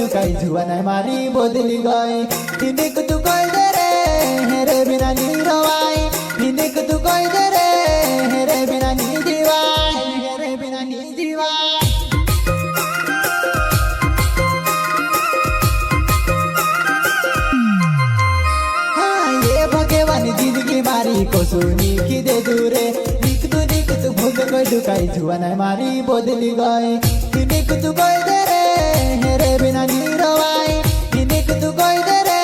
दुखाई जुआ नहीं मारी बदली गई हिंदिक तू कोई दे रे हेरे बिना नी रवाई हिंदिक तू कोई दे रे हेरे बिना नी जीवाई हेरे बिना नी जीवाई हाँ ये भगवान जिंदगी मारी को सुनी की दे दूरे निक तू भूल कोई दुखाई जुआ नहीं मारी बदली गई हिंदिक तू कोई दे रे हेरे बिना नी रवाई हिंदिक तू कोई दे रे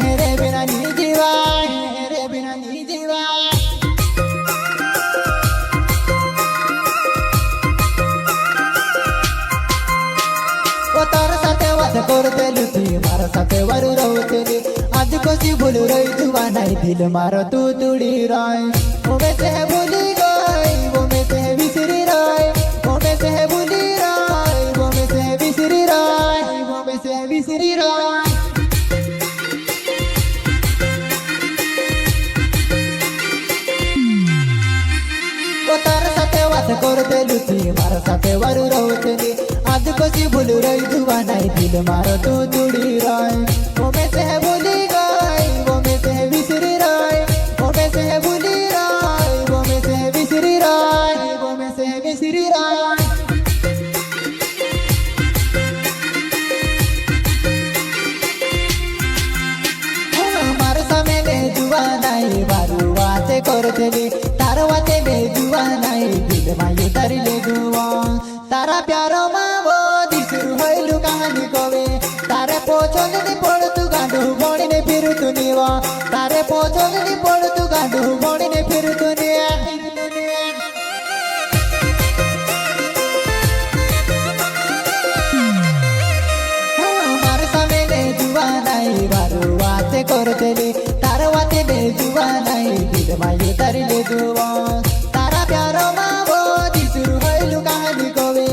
हेरे बिना नी जीवाई हेरे बिना नी जीवाई ओ तार साथे वाद करते लुटी मारा साथे वारू रहते आज कोसी भूल रही जुआ नहीं दिल मारो तू तुड़ी राय वो में से भूली गई वो में से बिसरी राय वो में से भूली राय वो में से बिसरी राय वो में से बिसरी राय ओ तार साथे वाद करते लुटी मारा साथे वारू रहते आज कोसी भूल रही जुआ नहीं दिल मारो तू तुड़ी राय वो में से भूली गई वो में से बिसरी राय वो में से भूली राय वो में से बिसरी राय वो में से बिसरी राय मार सामने जुआ नहीं बारू वाते करते तार वाते में जुआ नहीं दिल मायू तारिले जुआ तारा प्यारो मावो दिसुरु होइलु कहानी कवे तारे पोचोगनी पड़तु गांडू बणी ने फिरु तुनिवा तारे पोचोगनी पड़तु गांडू बणी ने फिरु तुनिया मार सामने जुआ नहीं बारू वाते करते तार वाते में जुआ नहीं दिल मायू तारिले जुआ तारा प्यारो मावो दिसुरु होइलु कहानी कवे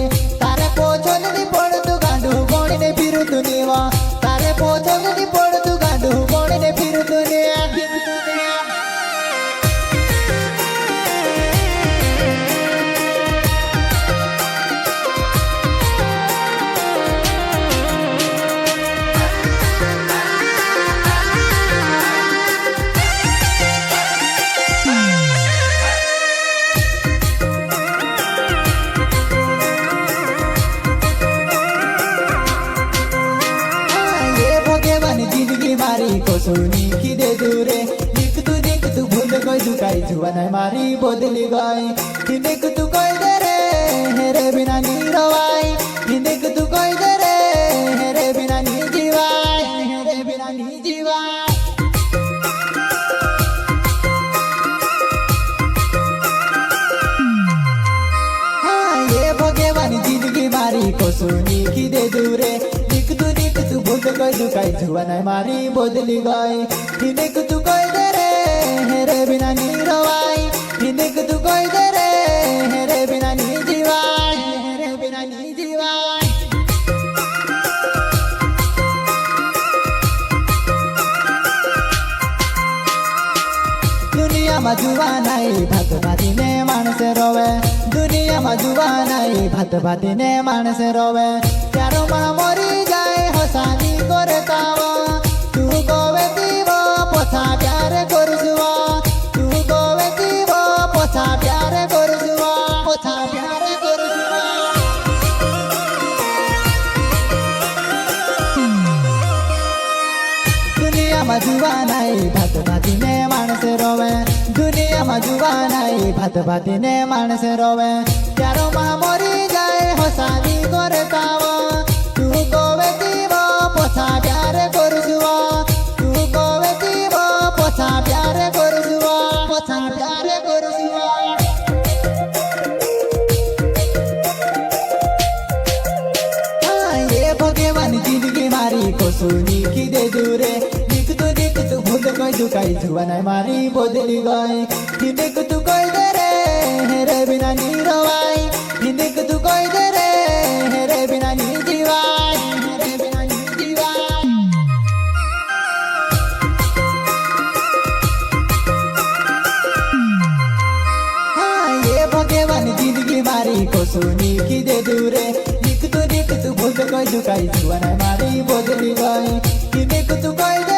तारे पोचोगनी पड़तु गांडू बणी ने फिरु तुनिवा तारे पोचोगनी पड़तु गांडू बणी ने फिरु तुनिया जिंदगी मारी को सुनी की दे दूरे निक तू भूल कोई दुखाई जुआ नहीं मारी बदली गई हिंदिक तू कोई दे रे हेरे बिना नी रवाई हिंदिक तू कोई दे रे हेरे बिना नी जीवाई हेरे बिना नी जीवाई हाँ ये भगवान जिंदगी मारी को सुनी की दे दूरे निक तू भूल कोई दुखाई जुआ नहीं मारी बदली गई हिंदिक तू कोई दे रे हेरे बिना नी रवाई हिंदिक तू कोई दे रे हेरे बिना नी जीवाई हेरे बिना नी जीवाई दुनिया में जुआ नहीं भात भाती ने मानस रोवे दुनिया में जुआ नहीं भात भाती ने मानस रोवे प्यारो मां मरी जाए हसानी करे तावा तू गोवे दीवा पोछा प्यार करजुआ तू गोवे दीवा पोछा प्यार करजुआ पोछा प्यार करजुआ दुनिया में जुआ नहीं भात भाती ने मानस रोवे दुनिया में जुआ नहीं भात भाती ने मानस रोवे प्यारो मां मरी जाए हसानी करे तावा तू गोवे दीवा पोछा प्यार करजुआ तू गोवे दीवा पोछा प्यार करजुआ पोछा प्यार करजुआ हाँ ये भगवान जिंदगी मारी को सुनी की दे दूरे निक तू भूल कोई दुखाई जुआ नहीं मारी बदली गई हिंदिक तू कोई दे रे हेरे बिना नी रवाई हिंदिक तू कोई दे रे हेरे बिना नी जीवाई हेरे बिना नी जीवाई हाँ ये भगवान जिंदगी मारी को सुनी की दे दूरे निक तू भूल કઈ દુકાઈ જુવાને મારી બોધલી ગઈ કિને કુતું કઈ